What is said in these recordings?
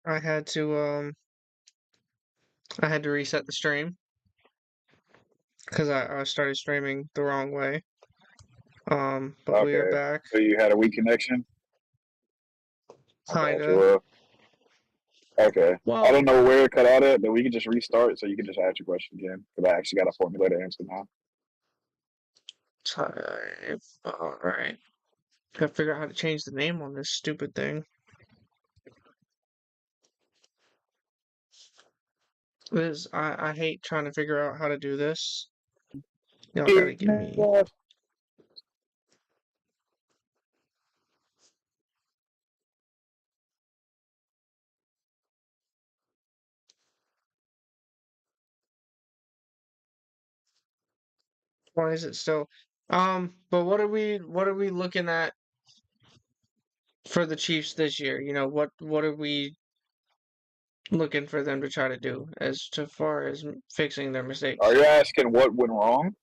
I had to I had to reset the stream because I started streaming the wrong way. But we are Okay. back, So you had a weak connection? I got you. kinda. Okay. I Well, don't know where it cut out at, but we can just restart so you can just ask your question again. Because I actually got a formulated answer now. type. All right. Gotta figure out how to change the name on this stupid thing. Liz, I hate trying to figure out how to do this. Y'all gotta give me. Why is it still? But what are we looking at for the Chiefs this year? What are we looking for them to try to do as to far as fixing their Are mistakes? you asking what went wrong?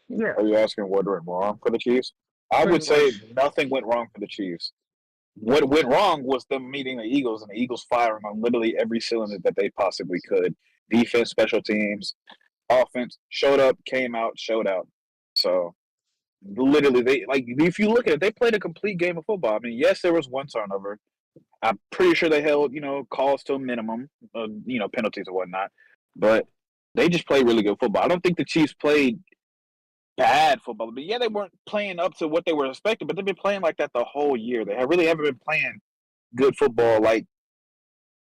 Yeah, Are you asking what went wrong for the Chiefs? I pretty would say much. nothing went wrong for the Chiefs. What went wrong was them meeting the Eagles and the Eagles firing on literally every cylinder that they possibly could. Defense, special teams, offense, showed up, came out, showed out. So literally, they like if you look at it, they played a complete game of football. I mean, yes, there was one turnover. I'm pretty sure they held calls to a minimum, penalties and whatnot, but they just played really good football. I don't think the Chiefs played bad football, but yeah, they weren't playing up to what they were expecting. But they've been playing like that the whole year. They really haven't been playing good football like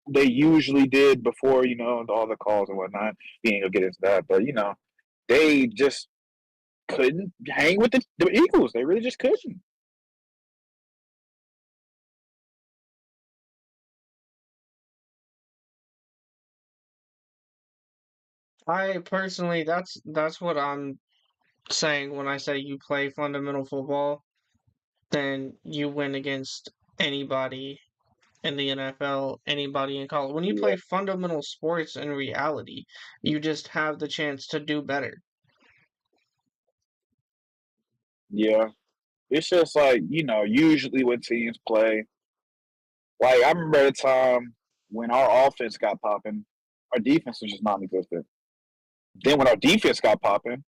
they usually did before, all the calls and whatnot. We ain't gonna get into that, but they just couldn't hang with the Eagles. They really just couldn't. I personally, that's what I'm saying when I say you play fundamental football, then you win against anybody in the NFL, anybody in college. When you Yeah, play fundamental sports in reality, you just have the chance to do better. yeah. It's just like usually when teams play, like I remember at a time when our offense got popping, our defense was just non-existent. Then when our defense got popping,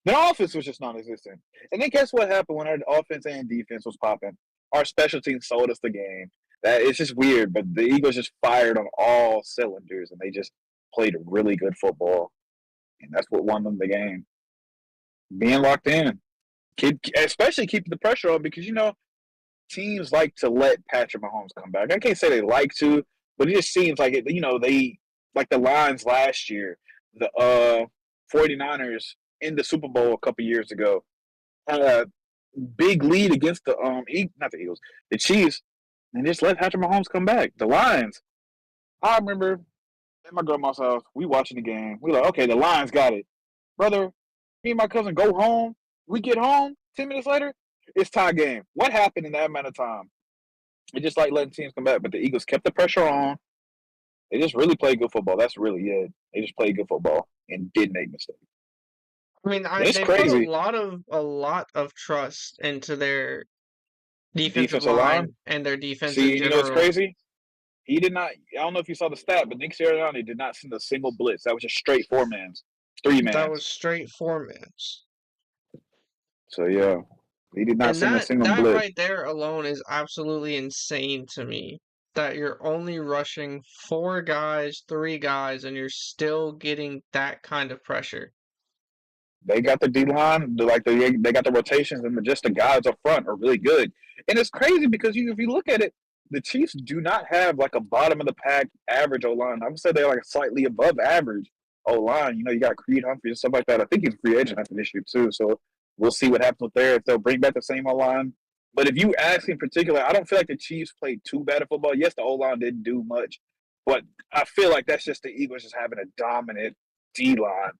then our offense was just non-existent. And then guess what happened when our offense and defense was popping? Our special teams sold us the game. That it's just weird, but the Eagles just fired on all cylinders and they just played really good football, and that's what won them the game. Being locked in, especially keeping the pressure on because teams like to let Patrick Mahomes come back. I can't say they like to, but it just seems like it. They like the Lions last year, the 49ers in the Super Bowl a couple years ago had a big lead against the not the Eagles, the Chiefs, and just let Patrick Mahomes come back. The Lions, I remember at my grandma's house, we watching the game. We like, okay, the Lions got it, brother. Me and my cousin go home. We get home 10 minutes later. It's tie game. What happened in that amount of time? It's just like letting teams come back, but the Eagles kept the pressure on. They just really played good football. That's really it. They just played good football and did make mistakes. I mean, And it's they put a crazy. lot of trust into their defensive Defensive line. line and their defense in See, it's general. crazy. He did not. I don't know if you saw the stat, but Nick Sirianni did not send a single blitz. That was just straight four mans, three That mans. was straight formats. So yeah, he did not And send a single that blitz. right there alone is absolutely insane to me. That you're only rushing four guys, three guys, and you're still getting that kind of pressure. They got the D line, they got the rotations, and just the guys up front are really good. And it's crazy because if you look at it, the Chiefs do not have like a bottom of the pack average O line. I would say they're like slightly above average O line. You got Creed Humphrey and stuff like that. I think he's a free agent after this year too. So we'll see what happens with there if they'll bring back the same O line. But if you ask in particular, I don't feel like the Chiefs played too bad at football. Yes, the O line didn't do much, but I feel like that's just the Eagles just having a dominant D line.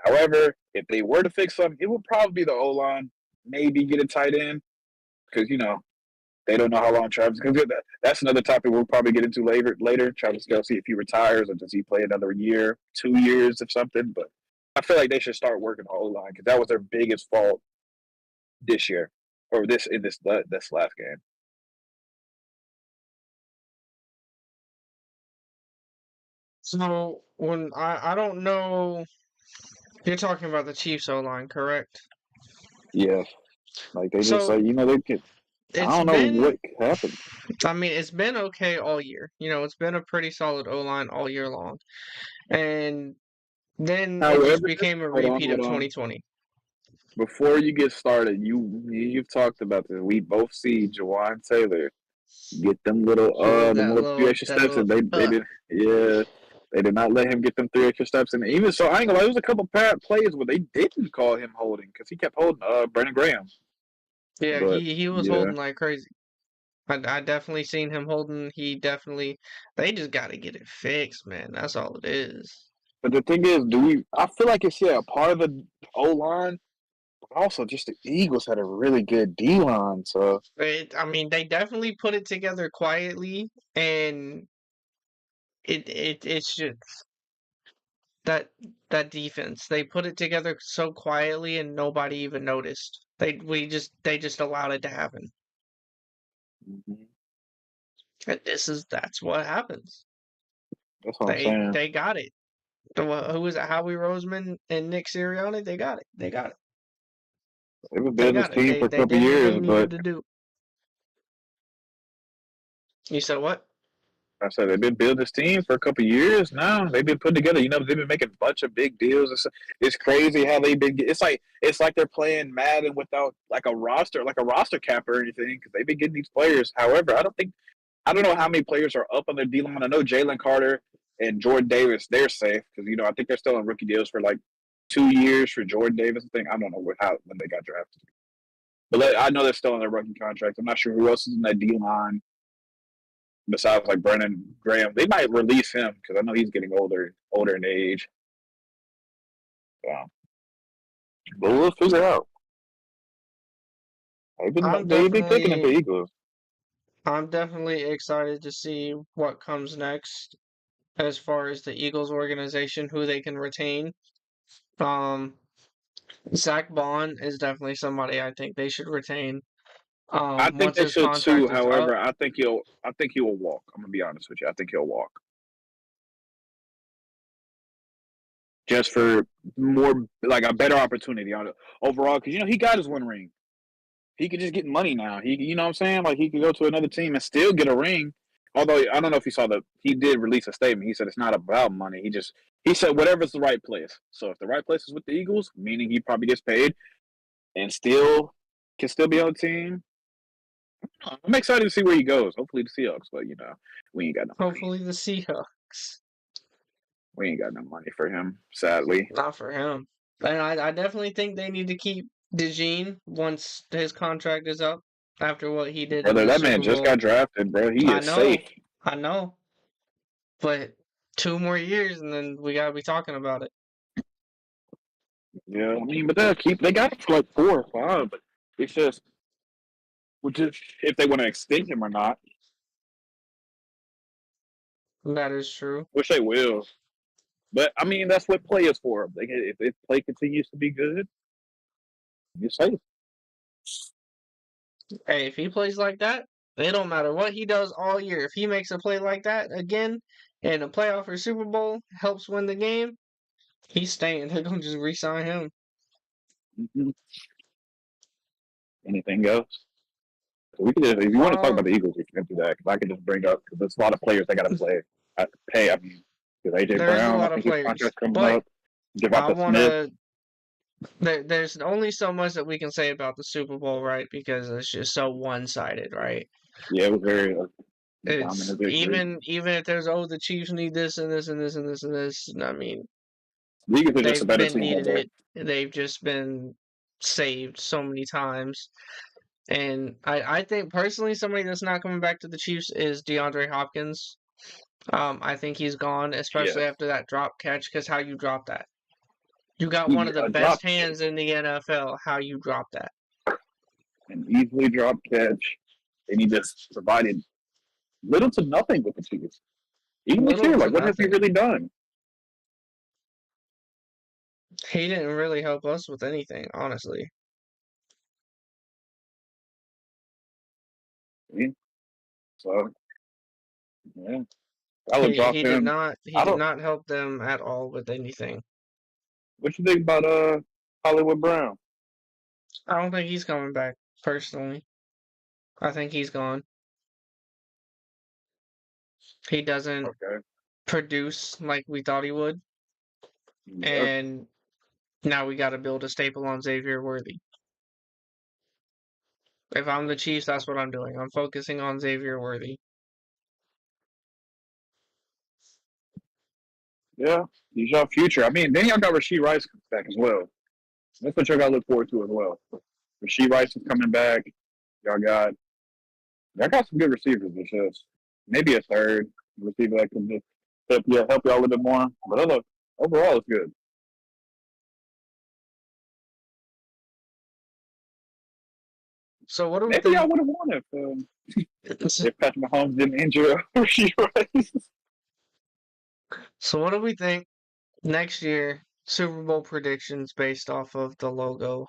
However, if they were to fix something, it would probably be the O line. Maybe get a tight end because they don't know how long Travis. Because that's another topic we'll probably get into later. Later, Travis Kelce, if he retires or does he play another year, 2 years, or something. But I feel like they should start working the O line because that was their biggest fault this year or this last game. So when I don't know, you're talking about the Chiefs O line, correct? Yeah, like they just So like they could. I it's don't know been, what happened. I mean, it's been okay all year. It's been a pretty solid O line all year long, and then it just However, became a hold on, repeat hold of on. 2020. Before you get started, you've talked about this. We both see Jawan Taylor get them little few extra That steps, little and they did they did not let him get them 3 extra steps. And even so, I ain't gonna lie, there was a couple plays where they didn't call him holding because he kept holding Brandon Graham. Yeah, But he was yeah, holding like crazy. I definitely seen him holding. They just got to get it fixed, man. That's all it is. but the thing is, I feel like it's a part of the O line, but also just the Eagles had a really good D line. So I mean, they definitely put it together quietly, and it's just that that defense. They put it together so quietly, and nobody even noticed. They just allowed it to happen. mhm, And that's what happens. that's what I'm saying. They got it. Who was it? Howie Roseman and Nick Sirianni. They got it. They got it. They've been They building this got it. team for a They couple did what years, they but needed to do. You said what? I said they've been building this team for a couple of years now. They've been putting together. They've been making a bunch of big deals. It's crazy how they've been. It's like they're playing Madden without like a roster cap or anything because they've been getting these players. However, I don't know how many players are up on their D line. I know Jalen Carter and Jordan Davis they're safe because I think they're still on rookie deals for like 2 years for Jordan Davis. I don't know when they got drafted, but I know they're still on their rookie contract. I'm not sure who else is in that D line besides like Brennan Graham. They might release him because I know he's getting older in age. But we'll figure out. I'm They've been cooking at the definitely Eagles. I'm definitely excited to see what comes next as far as the Eagles organization, who they can retain. Um, Zach Bond is definitely somebody I think they should retain. I think Once they his should too. contract is up, However, I think he'll walk. I'm gonna be honest with you. I think he'll walk just for more like a better opportunity on it overall because he got his 1 ring. He could just get money now. You know what I'm saying? Like he could go to another team and still get a ring. Although I don't know if you saw he did release a statement. He said it's not about money. He said whatever's the right place. So if the right place is with the Eagles, meaning he probably gets paid and still can still be on the team. I'm excited to see where he goes. Hopefully the Seahawks, but we ain't got no money. hopefully the Seahawks. We ain't got no money for him, sadly. Not for him. And I definitely think they need to keep DeJean once his contract is up after what he did in Brother, the that man Super just Bowl. got drafted, bro. He I is safe. know, I know, but 2 more years and then we gotta be talking about it. Yeah, I mean, but they got him for like 4 or 5, but it's just if they want to extend him or not, That is true. which they will. But I mean, that's what play is for. If play continues to be good, you're safe. Hey, if he plays like that, it don't matter what he does all year. If he makes a play like that again in a playoff or Super Bowl, helps win the game, he's staying. They're gonna just re-sign him. Mm-hmm. Anything else? So we can if you want to talk about Um, the Eagles, we can do that. Because I can just bring up because there's a lot of players they got to play. Pay. I mean, because AJ there is a Brown, I lot of think his players, contract's coming but up. I Devonta Smith. wanna. There's only so much that we can say about the Super Bowl, right? Because it's just so one-sided, right? Yeah, it was very It's dominant victory. even if there's the Chiefs need this and this and this and this and this. I mean, The Eagles are just a they've better been team that needed day. it. They've just been saved so many times. And I think personally somebody that's not coming back to the Chiefs is DeAndre Hopkins. I think he's gone, especially Yes. after that drop catch, because how you drop that? You got one He of the best dropped hands in the NFL. How you drop that? an easily dropped catch, and he just provided little to nothing with the Chiefs. Even this Little year, to like what has he nothing. really done? He didn't really help us with anything, honestly. Yeah. So yeah. I would drop He did him. not. He I did don't. not help them at all with anything. What you think about Hollywood Brown? I don't think he's coming back. Personally, I think he's gone. He doesn't Okay. produce like we thought he would, Yep. and now we got to build a staple on Xavier Worthy. If I'm the Chiefs, that's what I'm doing. I'm focusing on Xavier Worthy. Yeah. He's your future. I mean, then y'all got Rasheed Rice back as well. That's what y'all got to look forward to as well. Rasheed Rice is coming back. Y'all got some good receivers. It's just maybe a third receiver that can just help y'all a little bit more. But overall, it's good. So what do we Maybe y'all think? would have won if Patrick Mahomes didn't injure Rasheed Rice. So what do we think next year? Super Bowl predictions based off of the logo.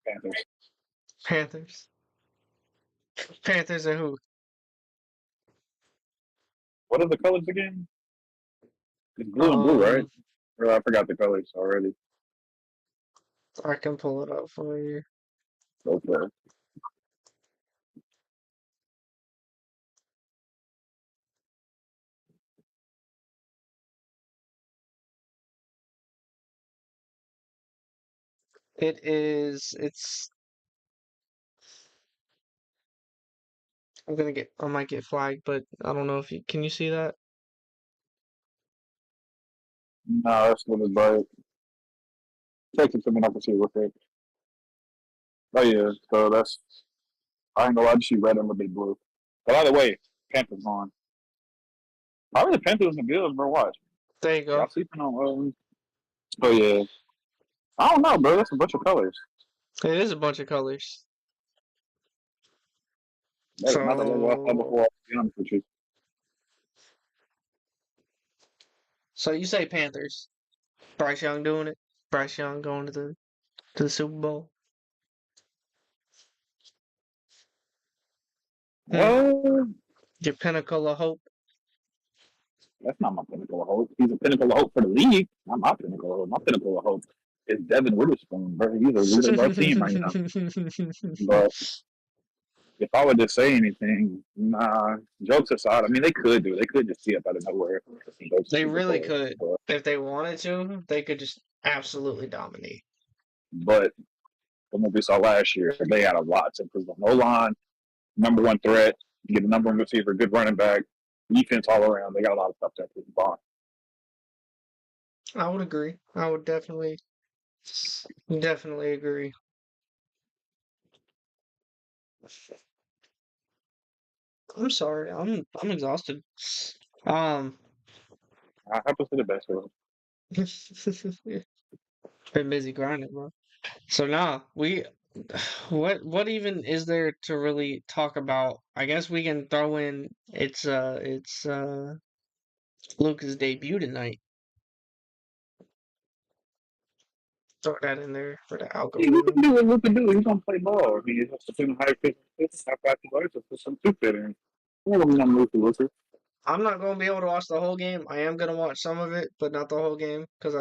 Panthers. Panthers. Panthers and who? What are the colors again? It's blue and blue, right? Um, Or I forgot the colors already. I can pull it up for you. Okay. It's I might get flagged, but I don't know if you can you see that? No, that's what it's like. Take it to me, I can see real quick. Oh yeah, so I ain't gonna lie, I just see red and a little bit blue. But either way, Panthers on. Probably the Panthers and Bills, bro. Watch. There you Y'all go. sleeping on oh yeah. I don't know, bro. That's a bunch of colors. It is a bunch of colors. That is not the logo I saw So before, I'll be honest with you. so you say Panthers. Bryce Young doing it. Bryce Young going to the Super Bowl. Hmm. Uh, Your pinnacle of hope. that's not my pinnacle of hope. He's a pinnacle of hope for the league. Not my pinnacle of hope. My pinnacle of hope is Devin Witherspoon, bro. He's a leader of our team right now. But if I were to say anything, nah, jokes aside, I mean, they could do. They could just see up out of nowhere. And go to They Super really Bowl. could. If they wanted to, they could just absolutely dominate. But from what we saw last year, they had a lot to improve on. O-line, number one threat, you get the number one receiver, good running back, defense all around. They got a lot of stuff to improve on. I would agree. I would definitely agree. I'm sorry. I'm exhausted. Um, I have to say the best for them. been busy grinding, bro. So now we, what even is there to really talk about? I guess we can throw in it's Luca's debut tonight. Throw that in there for the You can algorithm. do what Luka do. He's gonna play ball. I mean, he's just depending on how he fits, how fast he learns to put some two fit in. I'm gonna move to Luka. I'm not gonna be able to watch the whole game. I am gonna watch some of it, but not the whole game because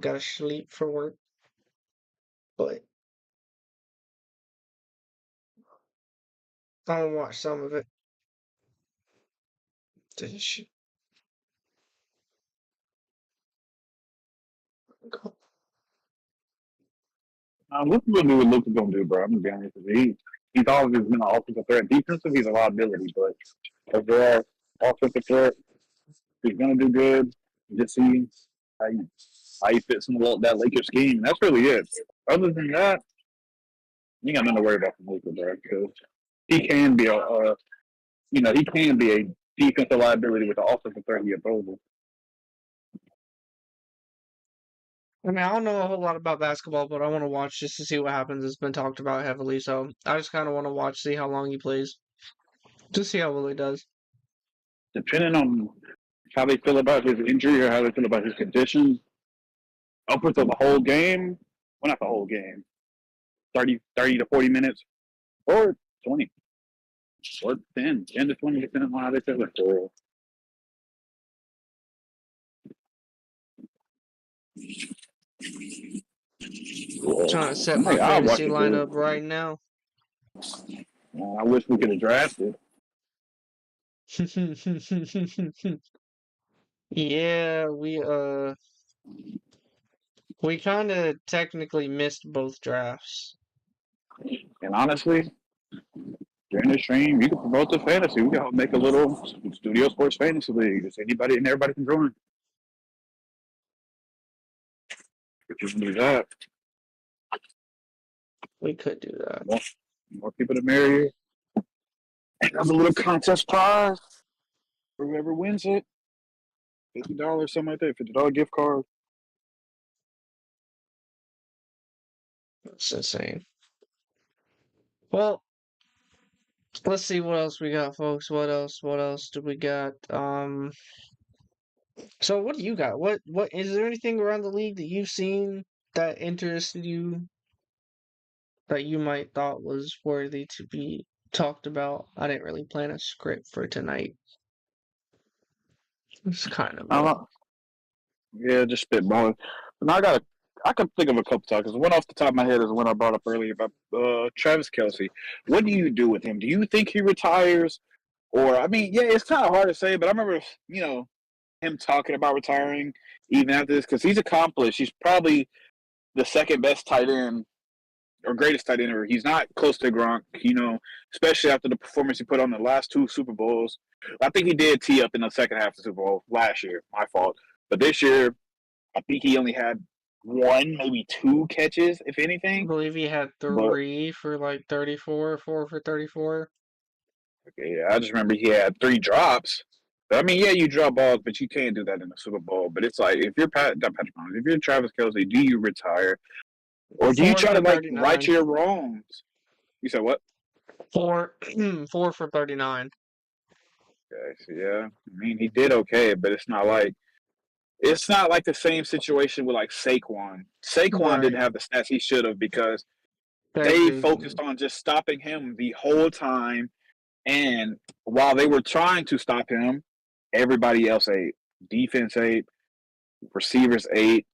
gotta sleep for work. But I'm gonna watch some of it. Luka gonna do what Luka's gonna do, bro. I'm gonna be honest with you. He's always been an offensive threat. Defensive, he's a liability, but overall, offensive threat, he's gonna do good. Just see how he fits in that Lakers scheme. That's really it. Other than that, you ain't got nothing to worry about from Luka, bro. Because he can be he can be a defensive liability with the offensive threat he opposing. I mean, I don't know a whole lot about basketball, but I want to watch just to see what happens. It's been talked about heavily, so I just kind of want to watch, see how long he plays, just see how well he does. Depending on how they feel about his injury or how they feel about his condition, upwards of the whole game, well, not the whole game, 30 to 40 minutes or 20. What 10 to 20% on how they feel like for Trying to set my I'll watch fantasy it. Dude. lineup right now. I wish we could have drafted. Yeah, we kind of technically missed both drafts. And honestly, during the stream, you can promote the fantasy. We can make a little studio sports fantasy league. Just anybody and everybody can join. If you can do that, We could do that. more people to marry. And have a little contest prize for whoever wins it. $50, something like that. $50 gift card. That's insane. Well, let's see what else we got, folks. What else do we got? So what do you got? What is there anything around the league that you've seen that interested you that you might thought was worthy to be talked about? I didn't really plan a script for tonight. It's kind of Yeah, just spitballing. But now I can think of a couple talkers. One off the top of my head is one I brought up earlier about Travis Kelce. What do you do with him? Do you think he retires? Or I mean, yeah, it's kind of hard to say, but I remember him talking about retiring even after this because he's accomplished. He's probably the second best tight end or greatest tight end ever. He's not close to Gronk, especially after the performance he put on the last two Super Bowls. I think he did tee up in the second half of the Super Bowl last year. My fault. But this year, I think he only had one, maybe two catches, if I anything. believe he had But 3 for like 34, 4 for 34. okay, yeah, I just remember he had 3 drops. But I mean, yeah, you drop balls, but you can't do that in the Super Bowl. But it's like if you're not Patrick Mahomes, if you're Travis Kelce, do you retire or do you 4 try for to right 39. your wrongs? You said what? 4 4 for 39. Okay, so yeah, I mean he did okay, but it's not like the same situation with like Saquon. Saquon Right. didn't have the stats he should have because That's they just focused on just stopping him the whole time. And while they were trying to stop him, everybody else ate. Defense ate, receivers ate.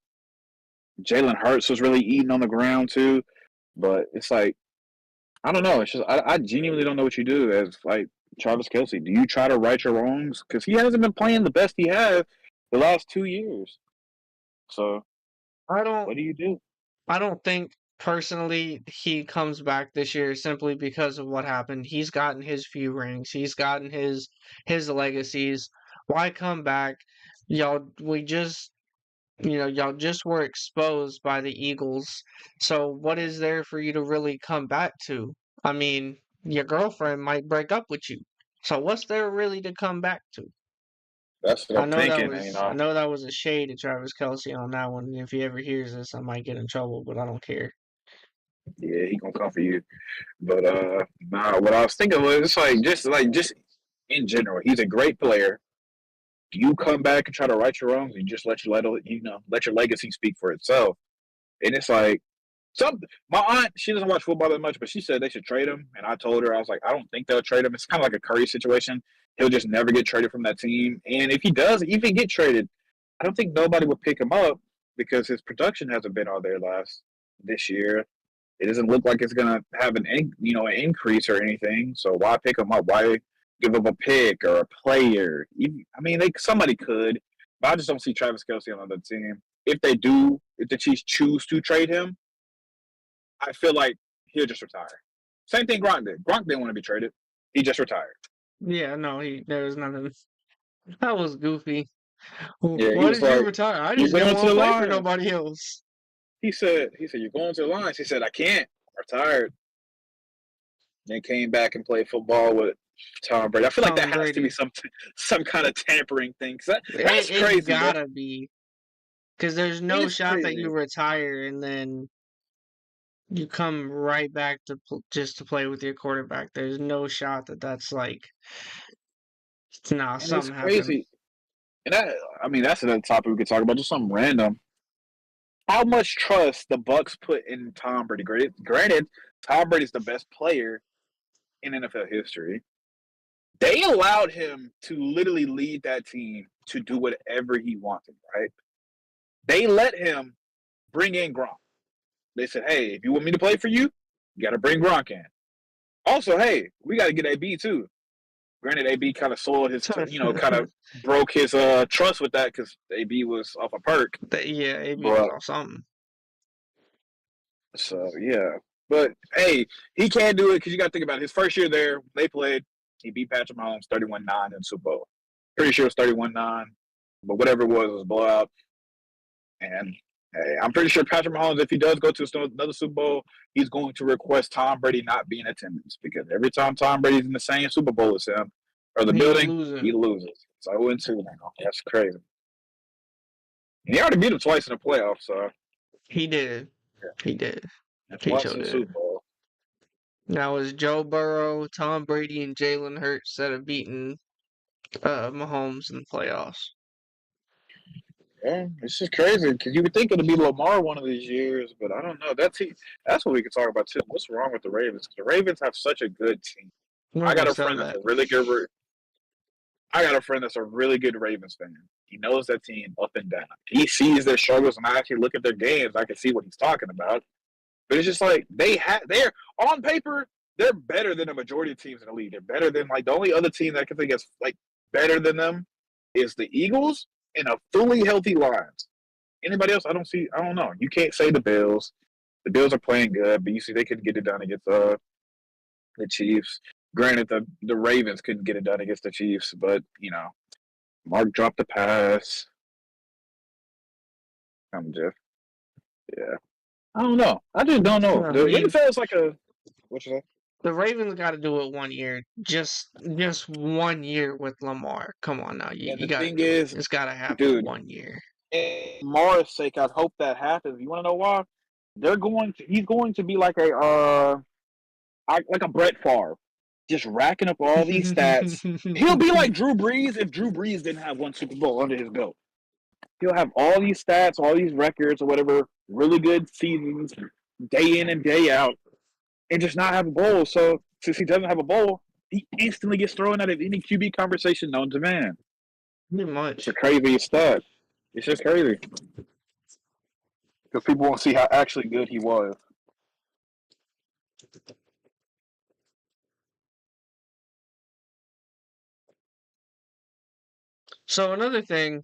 Jalen Hurts was really eating on the ground too. But it's like, I don't know. It's just I genuinely don't know what you do as like Travis Kelce. Do you try to right your wrongs? Because he hasn't been playing the best he has the last 2 years. So I don't what do you do? I don't think personally he comes back this year simply because of what happened. He's gotten his few rings. He's gotten his legacies. Why come back? Y'all just were exposed by the Eagles. So what is there for you to really come back to? I mean, your girlfriend might break up with you. So what's there really to come back to? That's what I I'm know that thinking. was I know that was a shade at Travis Kelce on that one. If he ever hears this, I might get in trouble, but I don't care. Yeah, he gonna come for you. But nah, what I was thinking was it's just in general, he's a great player. Do you come back and try to right your wrongs and just let your legacy speak for itself? And it's like my aunt, she doesn't watch football that much, but she said they should trade him. And I told her, I was like, I don't think they'll trade him. It's kind of like a Curry situation. He'll just never get traded from that team. And if he does even get traded, I don't think nobody would pick him up because his production hasn't been all there this year. It doesn't look like it's gonna have an increase or anything. So why pick him up? Why give up a pick or a player? I mean, somebody could, but I just don't see Travis Kelce on the team. If the Chiefs choose to trade him, I feel like he'll just retire. Same thing Gronk did. Gronk didn't want to be traded. He just retired. Yeah, no, there was nothing. That was goofy. Yeah, he Why was did you like, retire? I "You're just didn't going to want the to play for Lions." nobody else. He said, "You're going to the Lions." He said, "I can't. I'm retired." Then came back and played football with Tom Brady. I feel like Tom that has to be Brady. some kind of tampering thing. That's It crazy, bro. gotta be. Because there's It no is shot that you crazy. retire and then you come right back to just to play with your quarterback. There's no shot that that's like, nah, And it's something happened. crazy. And that's another topic we could talk about, just something random. How much trust the Bucks put in Tom Brady? Granted, Tom Brady's the best player in NFL history. They allowed him to literally lead that team to do whatever he wanted, right? They let him bring in Gronk. They said, hey, if you want me to play for you, you got to bring Gronk in. Also, hey, we got to get AB too. Granted, AB kind of soiled his, kind of broke his trust with that because AB was off a perk. Yeah, AB was But off something. so yeah, but hey, he can't do it because you got to think about it. His first year there, they played. He beat Patrick Mahomes 31-9 in Super Bowl. Pretty sure it was 31-9, but whatever it was a blowout. And hey, I'm pretty sure Patrick Mahomes, if he does go to another Super Bowl, he's going to request Tom Brady not be in attendance because every time Tom Brady's in the same Super Bowl as him or the building, he loses. So 0-2 now. That's crazy. And he already beat him twice in the playoffs, so he did. Yeah. He did. He sure did. Super Bowl. Now it was Joe Burrow, Tom Brady, and Jalen Hurts that have beaten Mahomes in the playoffs. Yeah, it's just crazy because you would think it'd be Lamar one of these years, but I don't know. That's what we could talk about too. What's wrong with the Ravens? The Ravens have such a good team. I got a friend that's a really good. I got a friend that's a really good Ravens fan. He knows that team up and down. He sees their struggles, and I actually look at their games. I can see what he's talking about. But it's just like they're on paper, they're better than the majority of teams in the league. They're better than the only other team that I can think is better than them is the Eagles and a fully healthy Lions. Anybody else? I don't know. You can't say the Bills. The Bills are playing good, but you see they couldn't get it done against the Chiefs. Granted, the Ravens couldn't get it done against the Chiefs, but Mark dropped the pass. I'm just, yeah. I don't know. I just don't know. The NFL is like a. What you say? The Ravens got to do it 1 year, just 1 year with Lamar. Come on now, you got. It's got to happen 1 year. Lamar's sake, I hope that happens. You want to know why? He's going to be like a Brett Favre, just racking up all these stats. He'll be like Drew Brees if Drew Brees didn't have one Super Bowl under his belt. He'll have all these stats, all these records or whatever, really good seasons, day in and day out, and just not have a bowl. So since he doesn't have a bowl, he instantly gets thrown out of any QB conversation known to man. Pretty much. It's a crazy stat. It's just crazy. Because people won't see how actually good he was. So another thing,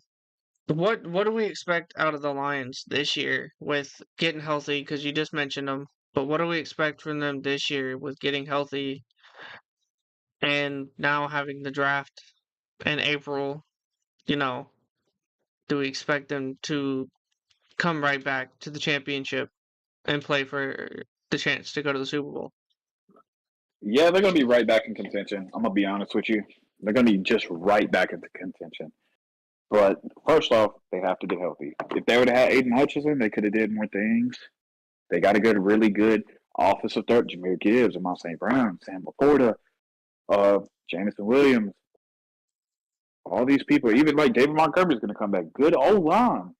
what do we expect out of the Lions this year with getting healthy? Because you just mentioned them, but what do we expect from them this year with getting healthy and now having the draft in April? Do we expect them to come right back to the championship and play for the chance to go to the Super Bowl? Yeah, they're going to be right back in contention. I'm going to be honest with you. They're going to be just right back into contention. But first off, they have to get healthy. If they would have had Aiden Hutchinson, they could have did more things. They got a really good offensive threat. Jahmyr Gibbs, Amon St. Brown, Sam Laporta, Jameson Williams. All these people, even like David Montgomery's going to come back. Good O-line.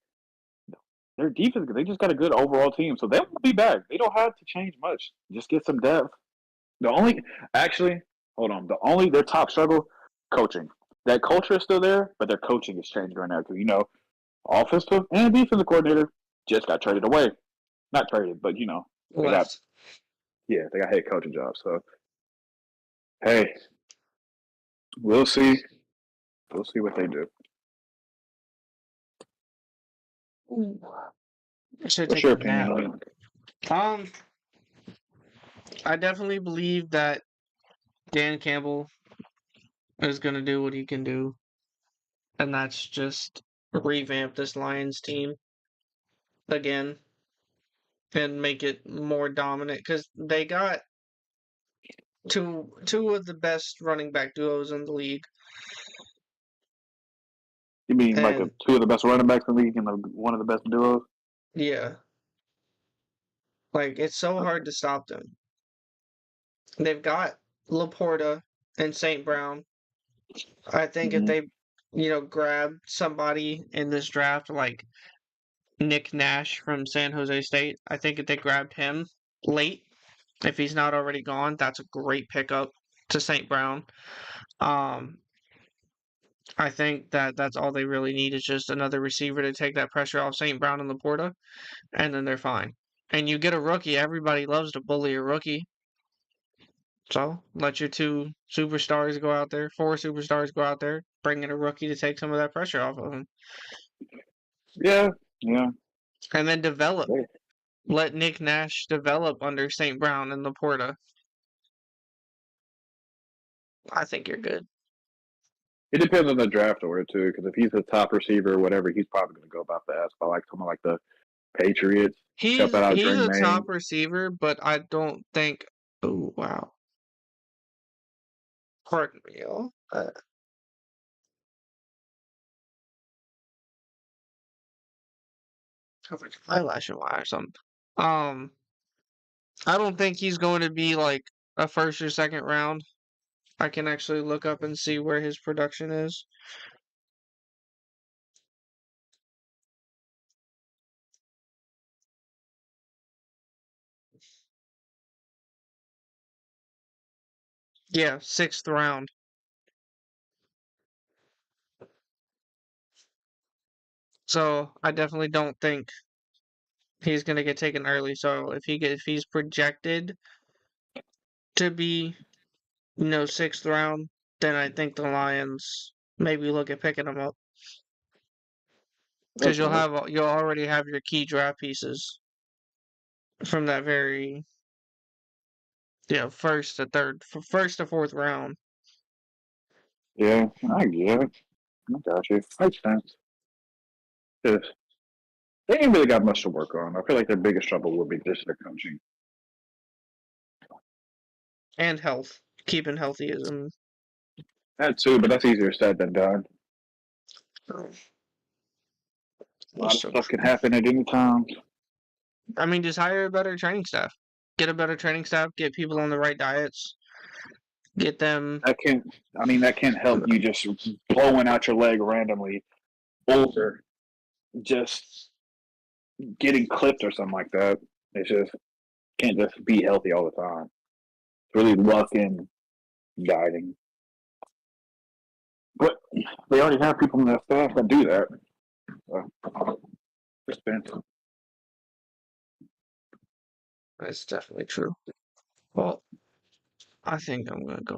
Their defense, they just got a good overall team. So they'll be back. They don't have to change much. Just get some depth. Their top struggle, coaching. That culture is still there, but their coaching is changing right now because, offensive and defensive coordinator just got traded away. Not traded, but, they got head coaching jobs. So, hey, we'll see. We'll see what they do. What's your opinion on it? I definitely believe that Dan Campbell is going to do what he can do, and that's just revamp this Lions team again and make it more dominant because they got two of the best running back duos in the league. You mean like two of the best running backs in the league and one of the best duos? Yeah. Like, it's so hard to stop them. They've got Laporta and St. Brown. I think if they, grab somebody in this draft like Nick Nash from San Jose State, I think if they grabbed him late, if he's not already gone, that's a great pickup. to St. Brown. Um, I think that that's all they really need is just another receiver to take that pressure off St. Brown and Laporta, and then they're fine. And you get a rookie. Everybody loves to bully a rookie. So let your two superstars go out there, four superstars go out there, bring in a rookie to take some of that pressure off of him, Yeah, yeah. and then develop. They- Let Nick Nash develop under St. Brown and Laporta. I think you're good. It depends on the draft order too, because if he's a top receiver or whatever, he's probably going to go about fast. But like someone like the Patriots, He's help out he's Drake a May. top receiver, but I don't think. Oh wow! Pardon me, y'all. Covered eyelash and wire or something. Um, I don't think he's going to be like a first or second round. I can actually look up and see where his production is. Yeah, sixth round. So I definitely don't think he's gonna get taken early. So if he's projected to be, sixth round, then I think the Lions maybe look at picking him up because Okay. you'll already have your key draft pieces from that very first to fourth round. Yeah, I get it. I got you. Makes sense. Yes. They ain't really got much to work on. I feel like their biggest trouble would be just their coaching. And health. Keeping healthy is That too, but that's easier said than done. oh, A lot of so stuff can true. happen at any time. I mean, just hire a better training staff. Get a better training staff. Get people on the right diets. Get them. That can't help you just blowing out your leg randomly or just getting clipped or something like that. It's just can't just be healthy all the time. It's really luck and guiding. But they already have people in that staff that do that. So, respect. That's definitely true. Well, I think I'm gonna go